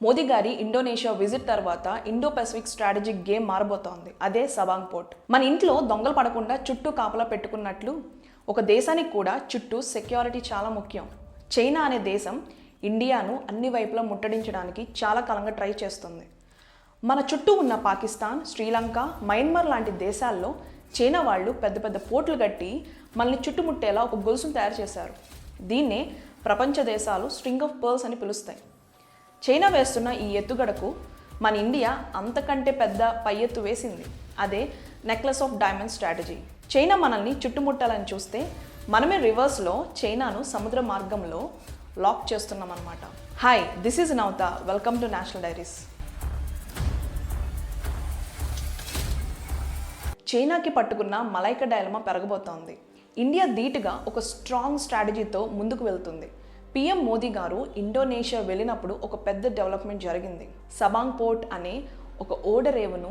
మోదీ గారి Indonesia visit తర్వాత Indo Pacific strategic game మారబోతోంది. అదే సబాంగ్ పోర్ట్. మన ఇంట్లో దొంగలు పడకుండా చుట్టూ కాపలా పెట్టుకున్నట్లు ఒక దేశానికి కూడా చుట్టూ సెక్యూరిటీ చాలా ముఖ్యం. చైనా అనే దేశం ఇండియాను అన్ని వైపులా ముట్టడించడానికి చాలా కాలంగా ట్రై చేస్తుంది. మన చుట్టూ ఉన్న పాకిస్తాన్, శ్రీలంక, మయన్మార్ లాంటి దేశాల్లో చైనా వాళ్ళు పెద్ద పెద్ద పోర్టులు కట్టి మనల్ని చుట్టుముట్టేలా ఒక గొలుసును తయారు చేశారు. దీన్నే ప్రపంచ దేశాలు స్ట్రింగ్ ఆఫ్ పర్ల్స్ అని పిలుస్తాయి. చైనా వేస్తున్న ఈ ఎత్తుగడకు మన ఇండియా అంతకంటే పెద్ద పై ఎత్తు వేసింది. అదే necklace of diamond strategy. China మనల్ని చుట్టుముట్టాలని చూస్తే మనమే రివర్స్లో చైనాను సముద్ర మార్గంలో లాక్ చేస్తున్నాం అన్నమాట. Hi, this is Navata. Welcome to national diaries. చైనాకి పట్టుకున్న మలైకా డైలమా పెరగబోతోంది. ఇండియా ధీటుగా ఒక స్ట్రాంగ్ స్ట్రాటజీతో ముందుకు వెళ్తుంది. పీఎం మోదీ గారు ఇండోనేషియా వెళ్ళినప్పుడు ఒక పెద్ద డెవలప్మెంట్ జరిగింది. సబాంగ్ పోర్ట్ అనే ఒక ఓడరేవును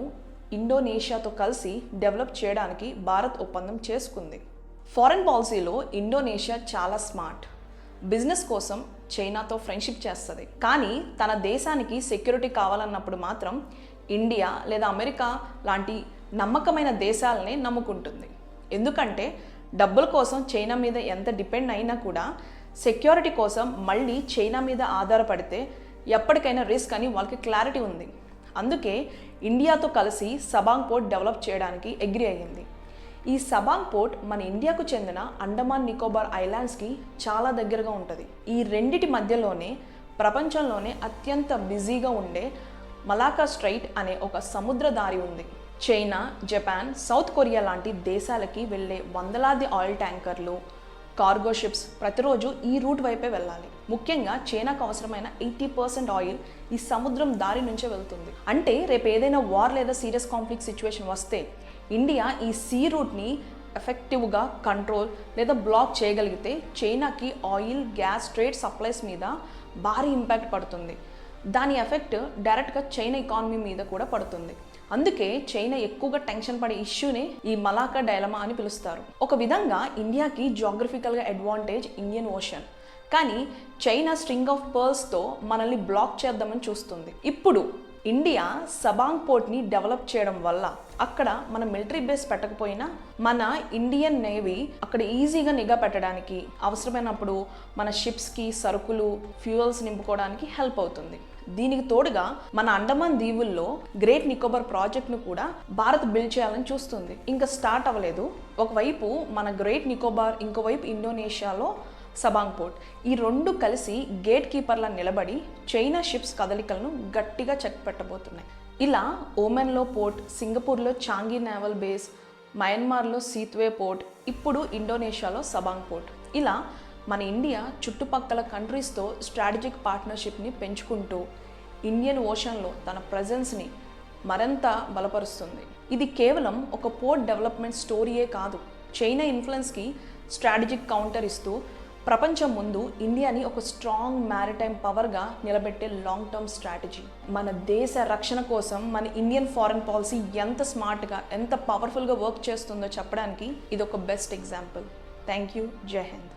ఇండోనేషియాతో కలిసి డెవలప్ చేయడానికి భారత్ ఒప్పందం చేసుకుంది. ఫారెన్ పాలసీలో ఇండోనేషియా చాలా స్మార్ట్. బిజినెస్ కోసం చైనాతో ఫ్రెండ్షిప్ చేస్తుంది. కానీ తన దేశానికి సెక్యూరిటీ కావాలన్నప్పుడు మాత్రం ఇండియా లేదా అమెరికా లాంటి నమ్మకమైన దేశాలనే నమ్ముకుంటుంది. ఎందుకంటే డబ్బుల కోసం చైనా మీద ఎంత డిపెండ్ అయినా కూడా సెక్యూరిటీ కోసం మళ్ళీ చైనా మీద ఆధారపడితే ఎప్పటికైనా రిస్క్ అని వాళ్ళకి క్లారిటీ ఉంది. అందుకే ఇండియాతో కలిసి సబాంగ్ పోర్ట్ డెవలప్ చేయడానికి అగ్రీ అయ్యింది. ఈ సబాంగ్ పోర్ట్ మన ఇండియాకు చెందిన అండమాన్ నికోబార్ ఐలాండ్స్కి చాలా దగ్గరగా ఉంటుంది. ఈ రెండిటి మధ్యలోనే ప్రపంచంలోనే అత్యంత బిజీగా ఉండే మలాకా స్ట్రైట్ అనే ఒక సముద్ర దారి ఉంది. చైనా, జపాన్, సౌత్ కొరియా లాంటి దేశాలకి వెళ్ళే వందలాది ఆయిల్ ట్యాంకర్లు, కార్గో షిప్స్ ప్రతిరోజు ఈ రూట్ వైపే వెళ్ళాలి. ముఖ్యంగా చైనాకు అవసరమైన 80% ఆయిల్ ఈ సముద్రం దారి నుంచే వెళ్తుంది. అంటే రేపు ఏదైనా వార్ లేదా సీరియస్ కాన్ఫ్లిక్ట్ సిచ్యువేషన్ వస్తే ఇండియా ఈ సీ రూట్ని ఎఫెక్టివ్గా కంట్రోల్ లేదా బ్లాక్ చేయగలిగితే చైనాకి ఆయిల్, గ్యాస్, ట్రేడ్ సప్లైస్ మీద భారీ ఇంపాక్ట్ పడుతుంది. దాని ఎఫెక్ట్ డైరెక్ట్గా చైనా ఎకానమీ మీద కూడా పడుతుంది. అందుకే చైనా ఎక్కువగా టెన్షన్ పడే ఇష్యూనే ఈ మలాకా డైలమా అని పిలుస్తారు. ఒక విధంగా ఇండియాకి జియోగ్రఫికల్గా అడ్వాంటేజ్ ఇండియన్ ఓషన్. కానీ చైనా స్ట్రింగ్ ఆఫ్ పర్ల్స్తో మనల్ని బ్లాక్ చేద్దామని చూస్తుంది. ఇప్పుడు ఇండియా సబాంగ్ పోర్ట్ని డెవలప్ చేయడం వల్ల అక్కడ మన మిలిటరీ బేస్ పెట్టకపోయినా మన ఇండియన్ నేవీ అక్కడ ఈజీగా నిఘా పెట్టడానికి, అవసరమైనప్పుడు మన షిప్స్కి సరుకులు, ఫ్యూయల్స్ నింపుకోవడానికి హెల్ప్ అవుతుంది. దీనికి తోడుగా మన అండమాన్ దీవుల్లో గ్రేట్ నికోబార్ ప్రాజెక్ట్ను కూడా భారత్ బిల్డ్ చేయాలని చూస్తుంది. ఇంకా స్టార్ట్ అవ్వలేదు. ఒకవైపు మన గ్రేట్ నికోబార్, ఇంకోవైపు ఇండోనేషియాలో సబాంగ్ పోర్ట్. ఈ రెండు కలిసి గేట్ కీపర్లా నిలబడి చైనా షిప్స్ కదలికలను గట్టిగా చెక్ పెట్టబోతున్నాయి. ఇలా ఓమెన్లో పోర్ట్, సింగపూర్లో చాంగి నేవల్ బేస్, మయన్మార్లో సీత్వే పోర్ట్, ఇప్పుడు ఇండోనేషియాలో సబాంగ్ పోర్ట్. ఇలా మన ఇండియా చుట్టుపక్కల కంట్రీస్తో స్ట్రాటజిక్ పార్ట్నర్షిప్ని పెంచుకుంటూ ఇండియన్ ఓషన్లో తన ప్రజెన్స్ని మరింత బలపరుస్తుంది. ఇది కేవలం ఒక పోర్ట్ డెవలప్మెంట్ స్టోరీయే కాదు. చైనా ఇన్ఫ్లుయెన్స్కి స్ట్రాటజిక్ కౌంటర్ ఇస్తూ ప్రపంచం ముందు ఇండియాని ఒక స్ట్రాంగ్ మ్యారిటైమ్ పవర్గా నిలబెట్టే లాంగ్ టర్మ్ స్ట్రాటజీ. మన దేశ రక్షణ కోసం మన ఇండియన్ ఫారెన్ పాలసీ ఎంత స్మార్ట్గా, ఎంత పవర్ఫుల్గా వర్క్ చేస్తుందో చెప్పడానికి ఇది ఒక బెస్ట్ ఎగ్జాంపుల్. Thank you. జై హింద్.